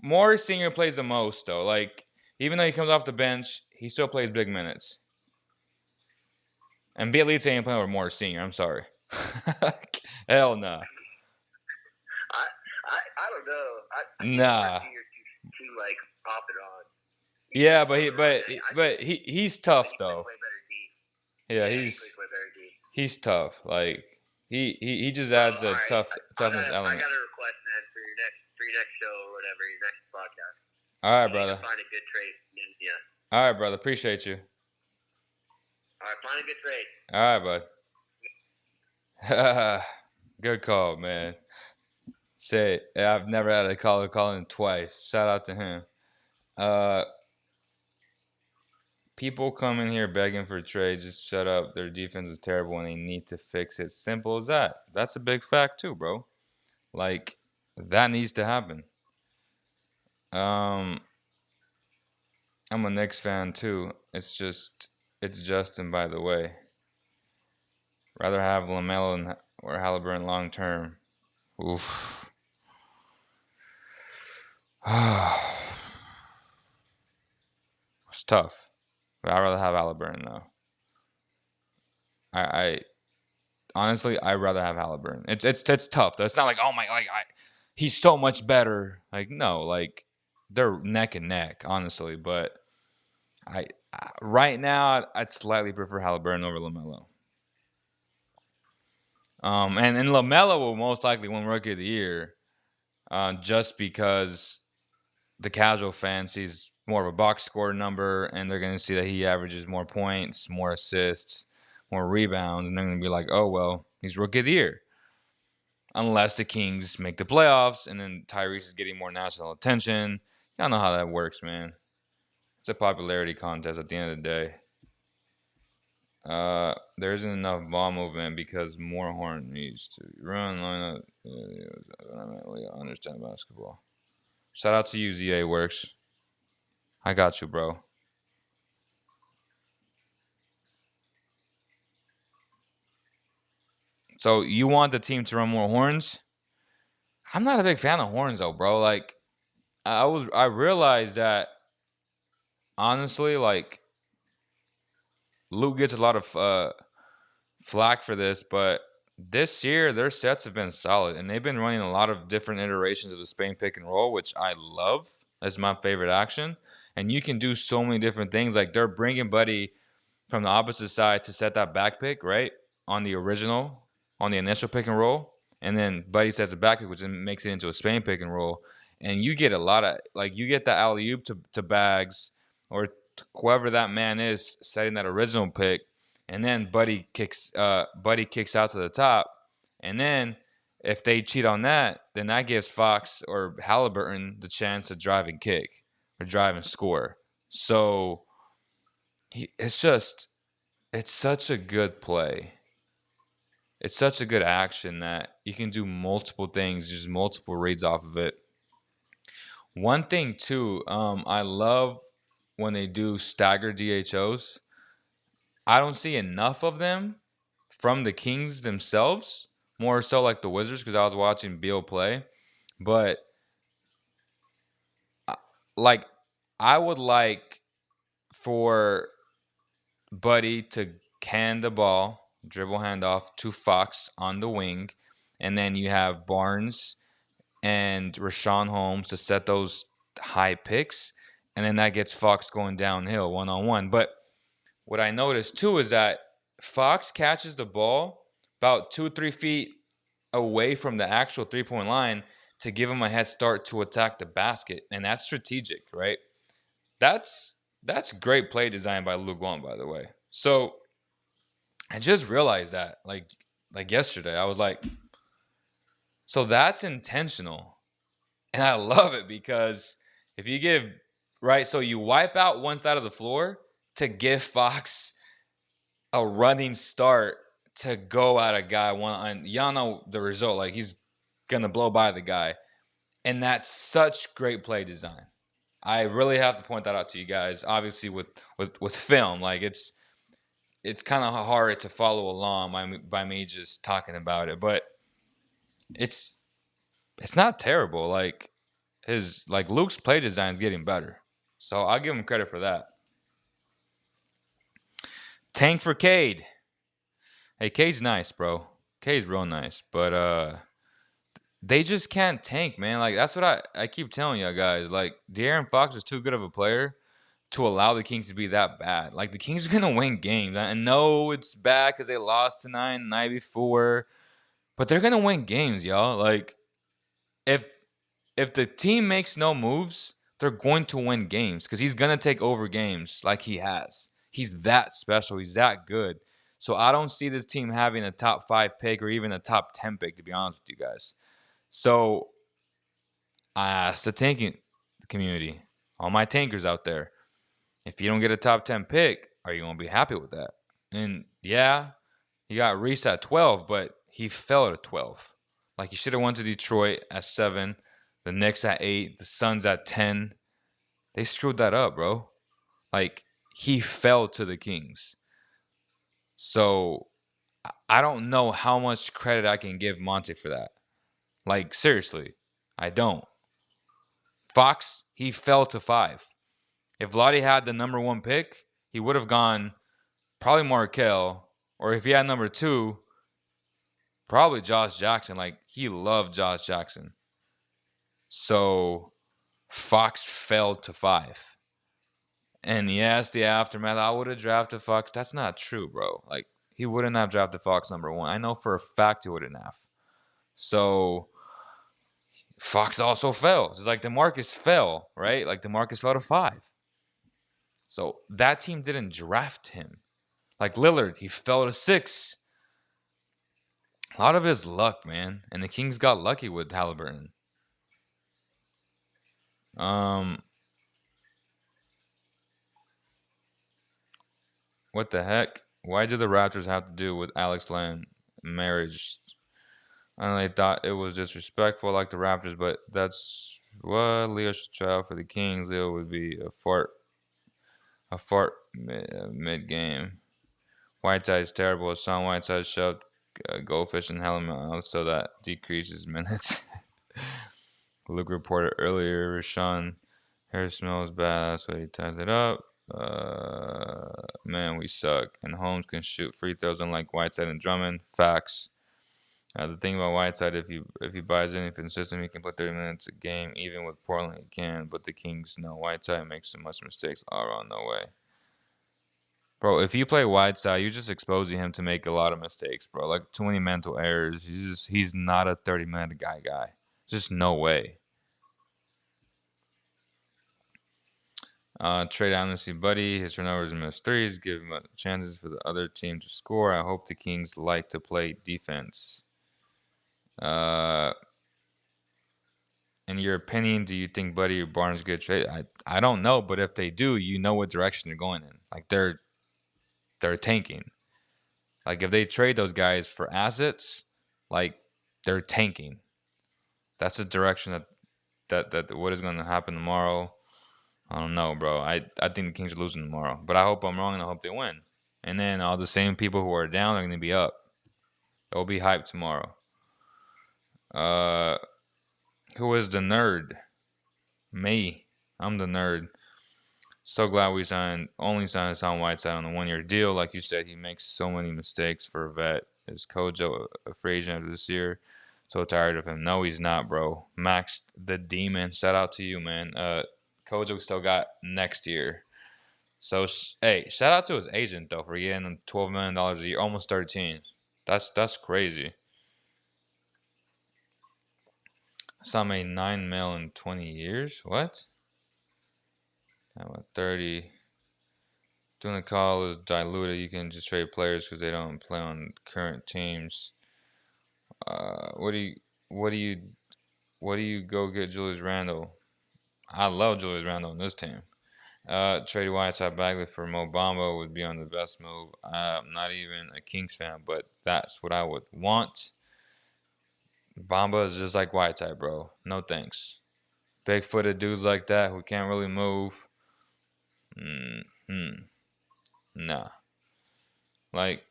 Morris Senior plays the most though. Like even though he comes off the bench, he still plays big minutes. And Bielitsa ain't playing with Morris Senior. I'm sorry. Hell no. I don't know. Nah. Too like off and on. Yeah, but he's tough though. Yeah, he's tough. Like he just adds a toughness element. I got a request, man, for your next show or whatever, your next podcast. All right, brother. Find a good trade. Yeah. All right, brother. Appreciate you. All right, find a good trade. All right, bud. Good call, man. Say, I've never had a caller call in twice. Shout out to him. People come in here begging for trade. Just shut up. Their defense is terrible and they need to fix it. Simple as that. That's a big fact too, bro. Like, that needs to happen. I'm a Knicks fan too. It's Justin, by the way. Rather have LaMelo or Halliburton long term. Oof. It's tough. But I'd rather have Halliburton though. I honestly I'd rather have Halliburton. It's tough though. It's not like he's so much better. Like no, like they're neck and neck, honestly. But I right now I'd slightly prefer Halliburton over LaMelo. And LaMelo will most likely win Rookie of the Year, just because the casual fan sees more of a box score number, and they're going to see that he averages more points, more assists. more rebounds, and they're going to be like, oh, well, he's rookie of the year. Unless the Kings make the playoffs, and then Tyrese is getting more national attention. Y'all know how that works, man. It's a popularity contest at the end of the day. There isn't enough ball movement because more Horn needs to run lineup. I understand basketball. Shout out to you, ZA Works. I got you, bro. So you want the team to run more horns? I'm not a big fan of horns though, bro. Like I realized that honestly, like Luke gets a lot of flack for this, but this year their sets have been solid, and they've been running a lot of different iterations of the Spain pick and roll, which I love. That's my favorite action, and you can do so many different things. Like they're bringing Buddy from the opposite side to set that back pick right on the initial pick and roll, and then Buddy sets a back pick, which then makes it into a Spain pick and roll, and you get a lot of you get the alley oop to Bags or whoever that man is setting that original pick. And then Buddy kicks out to the top. And then if they cheat on that, then that gives Fox or Halliburton the chance to drive and kick or drive and score. So it's such a good play. It's such a good action that you can do multiple things, just multiple reads off of it. One thing too, I love when they do staggered DHOs. I don't see enough of them from the Kings themselves, more so like the Wizards, because I was watching Beal play. But like, I would like for Buddy to hand the ball, dribble handoff to Fox on the wing, and then you have Barnes and Rashawn Holmes to set those high picks, and then that gets Fox going downhill one-on-one. But what I noticed too is that Fox catches the ball about 2-3 feet away from the actual three-point line to give him a head start to attack the basket, and that's strategic, right? That's great play design by Luke Walton, by the way. So I just realized that, like yesterday, I was like, so that's intentional, and I love it because if you give right, so you wipe out one side of the floor to give Fox a running start to go at a guy one, and y'all know the result. Like he's gonna blow by the guy, and that's such great play design. I really have to point that out to you guys. Obviously, with film, like it's kind of hard to follow along by me just talking about it, but it's not terrible. Like Luke's play design is getting better, so I'll give him credit for that. Tank for Cade. Hey, Cade's nice, bro. Cade's real nice, but they just can't tank, man. Like that's what I keep telling you guys. Like De'Aaron Fox is too good of a player to allow the Kings to be that bad. Like the Kings are gonna win games. I know it's bad because they lost tonight and the night before, but they're gonna win games, y'all. Like if the team makes no moves, they're going to win games because he's gonna take over games like he has. He's that special. He's that good. So I don't see this team having a top 5 pick or even a top 10 pick, to be honest with you guys. So I asked the tanking community, all my tankers out there, if you don't get a top 10 pick, are you going to be happy with that? And yeah, he got Reese at 12, but he fell at 12. Like he should have went to Detroit at 7, the Knicks at 8, the Suns at 10. They screwed that up, bro. Like he fell to the Kings. So I don't know how much credit I can give Monte for that. Like seriously, I don't. Fox, he fell to 5. If Vlade had the number 1 pick, he would have gone probably Markel, or if he had number 2, probably Josh Jackson. Like he loved Josh Jackson. So Fox fell to 5. And yes, the aftermath, I would have drafted Fox. That's not true, bro. Like he wouldn't have drafted Fox number 1. I know for a fact he wouldn't have. So Fox also fell. Just like DeMarcus fell, right? Like DeMarcus fell to 5. So that team didn't draft him. Like Lillard, he fell to 6. A lot of his luck, man. And the Kings got lucky with Halliburton. What the heck? Why do the Raptors have to do with Alex Len marriage? I only thought it was disrespectful like the Raptors, but that's what Leo should try out for the Kings. Leo would be a fart mid game. Whiteside's terrible. Son Whiteside shoved goldfish in helmet, so that decreases minutes. Luke reported earlier, Rashawn hair smells bad. That's why he ties it up. Man, we suck. And Holmes can shoot free throws unlike Whiteside and Drummond. Facts. The thing about Whiteside, if he buys in for the system, he can put 30 minutes a game. Even with Portland, he can. But the Kings, no. Whiteside makes so much mistakes all around. No way. Bro, if you play Whiteside, you're just exposing him to make a lot of mistakes, bro. Like too many mental errors. He's not a 30-minute guy. Just no way. Trade amnesty buddy. His turnovers and missed threes give him chances for the other team to score. I hope the Kings like to play defense. In your opinion, do you think Buddy or Barnes good trade? I don't know, but if they do, you know what direction they're going in. Like they're tanking. Like if they trade those guys for assets, like they're tanking. That's the direction that what is going to happen tomorrow. I don't know, bro. I think the Kings are losing tomorrow, but I hope I'm wrong and I hope they win. And then all the same people who are down are going to be up. They'll be hyped tomorrow. Who is the nerd? Me. I'm the nerd. So glad we only signed Hassan Whiteside on a 1-year deal. Like you said, he makes so many mistakes for a vet. Is Kojo a free agent after this year? So tired of him. No, he's not, bro. Max the Demon. Shout out to you, man. Kojo still got next year. So, hey, shout out to his agent, though, for getting $12 million a year. Almost 13. That's crazy. Hassan made $9 million in 20 years? What? 30. Doing the call is diluted. You can just trade players because they don't play on current teams. What do you go get Julius Randle? I love Julius Randle on this team. Trade Whiteside Bagley for Mo Bamba would be on the best move. I'm not even a Kings fan, but that's what I would want. Bamba is just like Whiteside, bro. No thanks. Big-footed dudes like that who can't really move. Nah. Like,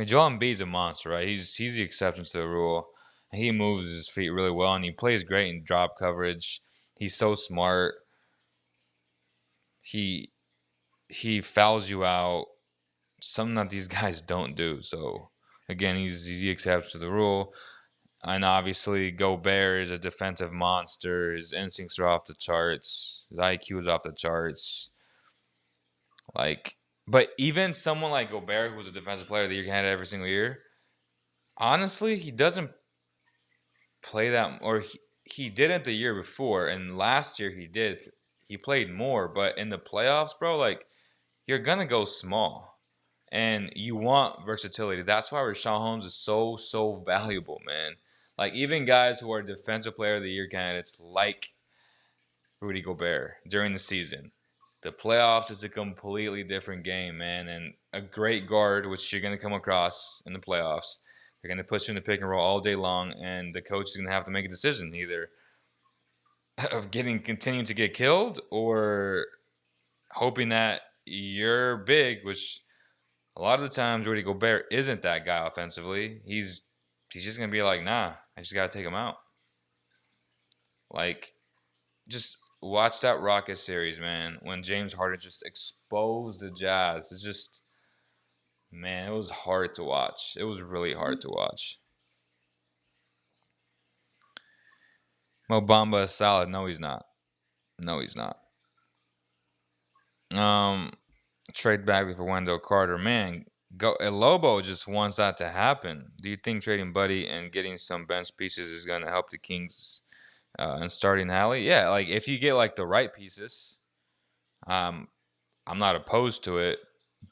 Joel Embiid's a monster, right? He's the exception to the rule. He moves his feet really well, and he plays great in drop coverage. He's so smart. He fouls you out, something that these guys don't do. So, again, he's the exception to the rule. And obviously, Gobert is a defensive monster. His instincts are off the charts. His IQ is off the charts. But even someone like Gobert, who's a defensive player of the year candidate every single year, honestly, he doesn't play that, or he didn't the year before, and last year he did. He played more, but in the playoffs, bro, like, you're gonna go small, and you want versatility. That's why Rashawn Holmes is so valuable, man. Like, even guys who are defensive player of the year candidates, like Rudy Gobert, during the season, the playoffs is a completely different game, man. And a great guard, which you're gonna come across in the playoffs, they're gonna push you in the pick and roll all day long, and the coach is gonna have to make a decision either of continuing to get killed or hoping that you're big, which a lot of the times Rudy Gobert isn't that guy offensively. He's just gonna be like, nah, I just gotta take him out. Like, just watch that Rockets series, man, when James Harden just exposed the Jazz. It's just, man, it was hard to watch. It was really hard to watch. Mo Bamba is solid. No, he's not. No, he's not. Trade Bagley for Wendell Carter. Man, Lobo just wants that to happen. Do you think trading Buddy and getting some bench pieces is going to help the Kings and starting Hallie? Yeah, like if you get like the right pieces, I I'm not opposed to it,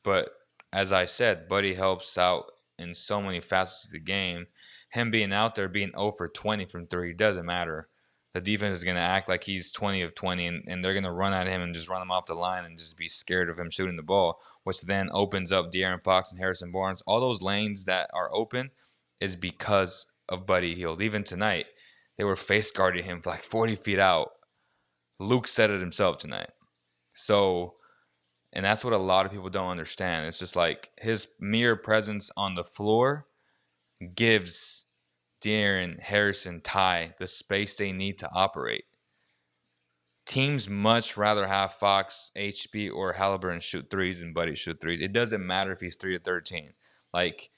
but as I said, Buddy helps out in so many facets of the game. Him being out there being 0 for 20 from 3 doesn't matter. The defense is going to act like he's 20 of 20, and they're going to run at him and just run him off the line and just be scared of him shooting the ball, which then opens up De'Aaron Fox and Harrison Barnes. All those lanes that are open is because of Buddy Hield. Even tonight, they were face guarding him like 40 feet out. Luke said it himself tonight. So, and that's what a lot of people don't understand. It's just like his mere presence on the floor gives De'Aaron, Harrison, Ty the space they need to operate. Teams much rather have Fox, HB, or Halliburton shoot threes than Buddy shoot threes. It doesn't matter if he's 3 of 13. Like,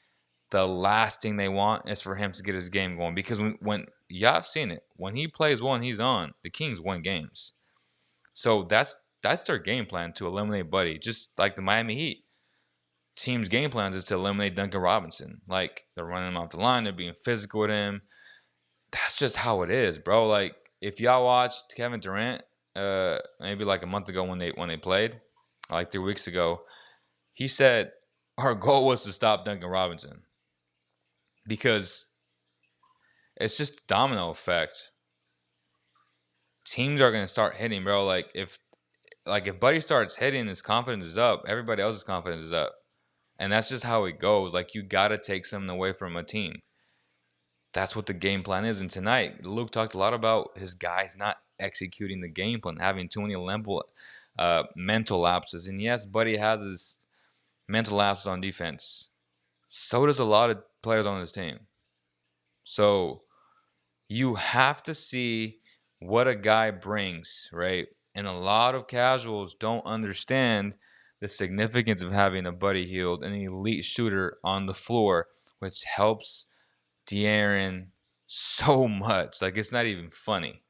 the last thing they want is for him to get his game going. Because when y'all have seen it, when he plays one, he's on. The Kings win games. So that's their game plan, to eliminate Buddy. Just like the Miami Heat. Team's game plans is to eliminate Duncan Robinson. Like, they're running him off the line. They're being physical with him. That's just how it is, bro. Like, if y'all watched Kevin Durant, maybe like a month ago when they played, like 3 weeks ago, he said our goal was to stop Duncan Robinson because it's just domino effect. Teams are gonna start hitting, bro. Like if Buddy starts hitting, his confidence is up. Everybody else's confidence is up, and that's just how it goes. Like, you gotta take something away from a team. That's what the game plan is. And tonight, Luke talked a lot about his guys not executing the game plan, having too many mental lapses. And yes, Buddy has his mental lapses on defense. So does a lot of players on his team. So you have to see what a guy brings, right? And a lot of casuals don't understand the significance of having a Buddy Hield, an elite shooter on the floor, which helps De'Aaron so much. Like, it's not even funny.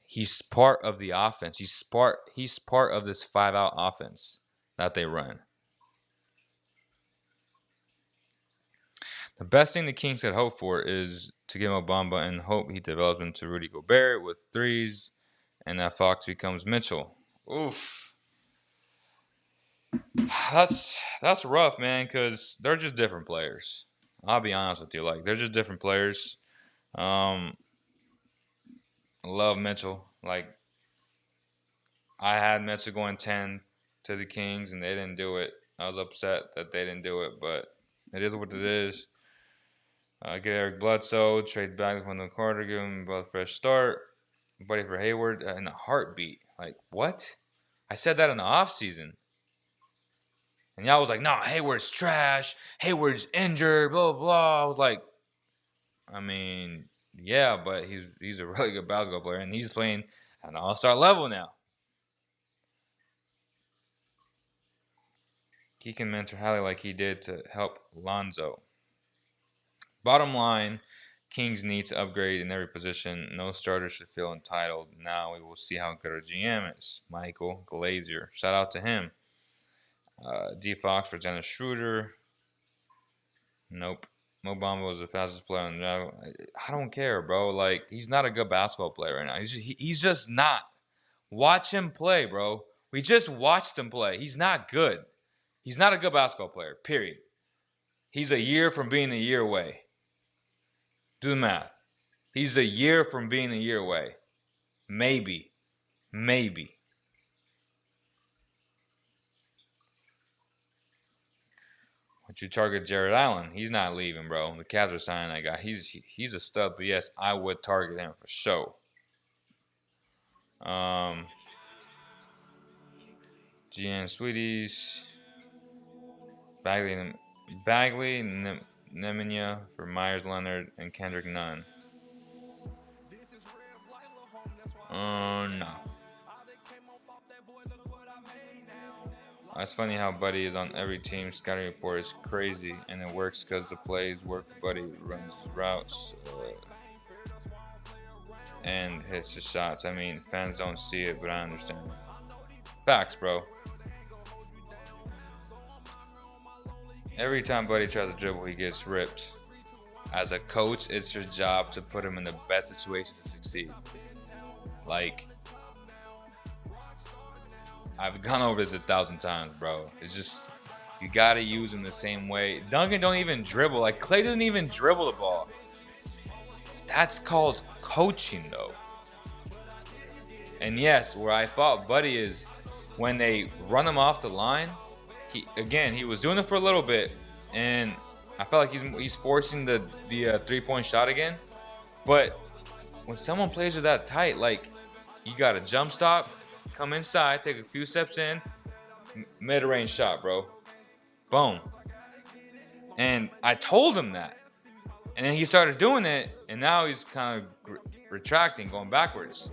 He's part of the offense. He's part of this 5-out offense that they run. The best thing the Kings could hope for is to give him Bamba and hope he develops into Rudy Gobert with threes and that Fox becomes Mitchell. Oof. That's rough, man, because they're just different players. I'll be honest with you. Like, they're just different players. Love Mitchell. Like, I had Mitchell going 10 to the Kings, and they didn't do it. I was upset that they didn't do it, but it is what it is. Get Eric Bledsoe, trade back from the Carter, give him both a fresh start. Buddy for Hayward in a heartbeat. Like, what? I said that in the offseason. And y'all was like, no, Hayward's trash. Hayward's injured, blah, blah, blah. I was like, I mean, yeah, but he's a really good basketball player, and he's playing at an all-star level now. He can mentor Hallie like he did to help Lonzo. Bottom line, Kings need to upgrade in every position. No starter should feel entitled. Now we will see how good our GM is. Michael Glazier. Shout out to him. D. Fox for Dennis Schroeder. Nope. Mo Bamba was the fastest player on the draft. I don't care, bro. Like, he's not a good basketball player right now. He's just not. Watch him play, bro. We just watched him play. He's not good. He's not a good basketball player, period. He's a year from being a year away. Do the math. He's a year from being a year away. Maybe. Would you target Jared Allen? He's not leaving, bro. The Cavs are signing that guy. He's a stud, but yes, I would target him for sure. GN Sweeties. Bagley, Nemanja for Myers Leonard and Kendrick Nunn. No. It's funny how Buddy is on every team. Scouting report is crazy, and it works because the plays work. Buddy runs his routes and hits his shots. I mean, fans don't see it, but I understand. Facts, bro. Every time Buddy tries to dribble, he gets ripped. As a coach, it's your job to put him in the best situation to succeed. Like, I've gone over this 1,000 times, bro. It's just you gotta use him the same way. Duncan don't even dribble. Like Clay doesn't even dribble the ball. That's called coaching, though. And yes, where I thought Buddy is when they run him off the line. He was doing it for a little bit, and I felt like he's forcing the 3-point shot again. But when someone plays with that tight, like you got to jump stop, come inside, take a few steps in, mid-range shot, bro. Boom. And I told him that. And then he started doing it, and now he's kind of retracting, going backwards.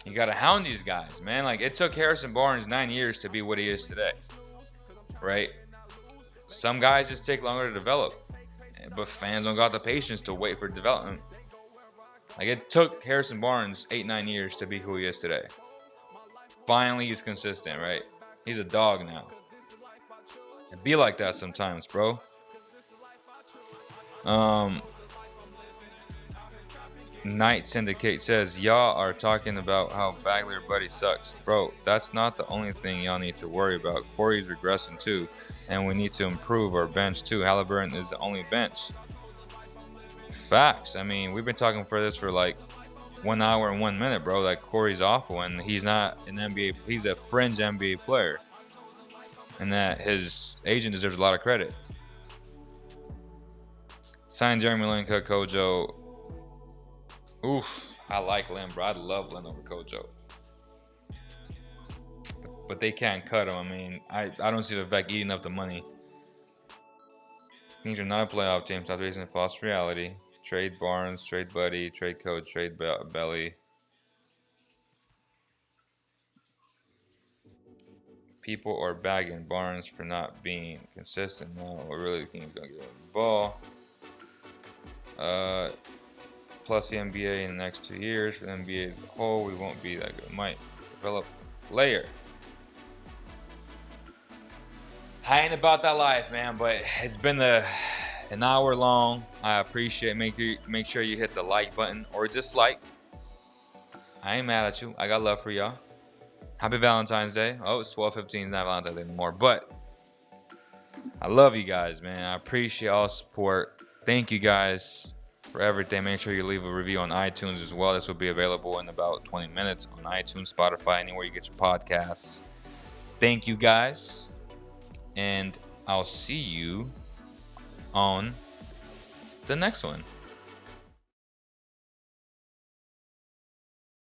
You got to hound these guys, man. Like, it took Harrison Barnes 9 years to be what he is today, right? Some guys just take longer to develop, but fans don't got the patience to wait for development. Like, it took Harrison Barnes 8-9 years to be who he is today. Finally, he's consistent, right? He's a dog now. It be like that sometimes, bro. Night Syndicate says, y'all are talking about how Bagley or Buddy sucks. Bro, that's not the only thing y'all need to worry about. Corey's regressing too, and we need to improve our bench too. Halliburton is the only bench. Facts. I mean, we've been talking for this for like 1 hour and 1 minute, bro. Like, Corey's awful, and he's not an NBA. He's a fringe NBA player, and that his agent deserves a lot of credit. Sign Jeremy Lin, cut Kojo. Oof, I like Lin, bro. I love Lin over Kojo. But they can't cut him. I mean, I don't see the Vec eating up the money. Kings are not a playoff team. Stop raising a false reality. Trade Barnes, trade Buddy, trade Coach, trade Belly. People are bagging Barnes for not being consistent. No, really, the Kings gonna get the ball. Plus the NBA in the next 2 years. For the NBA as a whole, we won't be that good. Might develop layer. I ain't about that life, man, but it's been an hour long. I appreciate it. Make sure you hit the like button or dislike. I ain't mad at you. I got love for y'all. Happy Valentine's Day. Oh, it's 12:15. It's not Valentine's Day anymore, but I love you guys, man. I appreciate all support. Thank you guys for everything. Make sure you leave a review on iTunes as well. This will be available in about 20 minutes on iTunes, Spotify, anywhere you get your podcasts. Thank you guys, and I'll see you on the next one.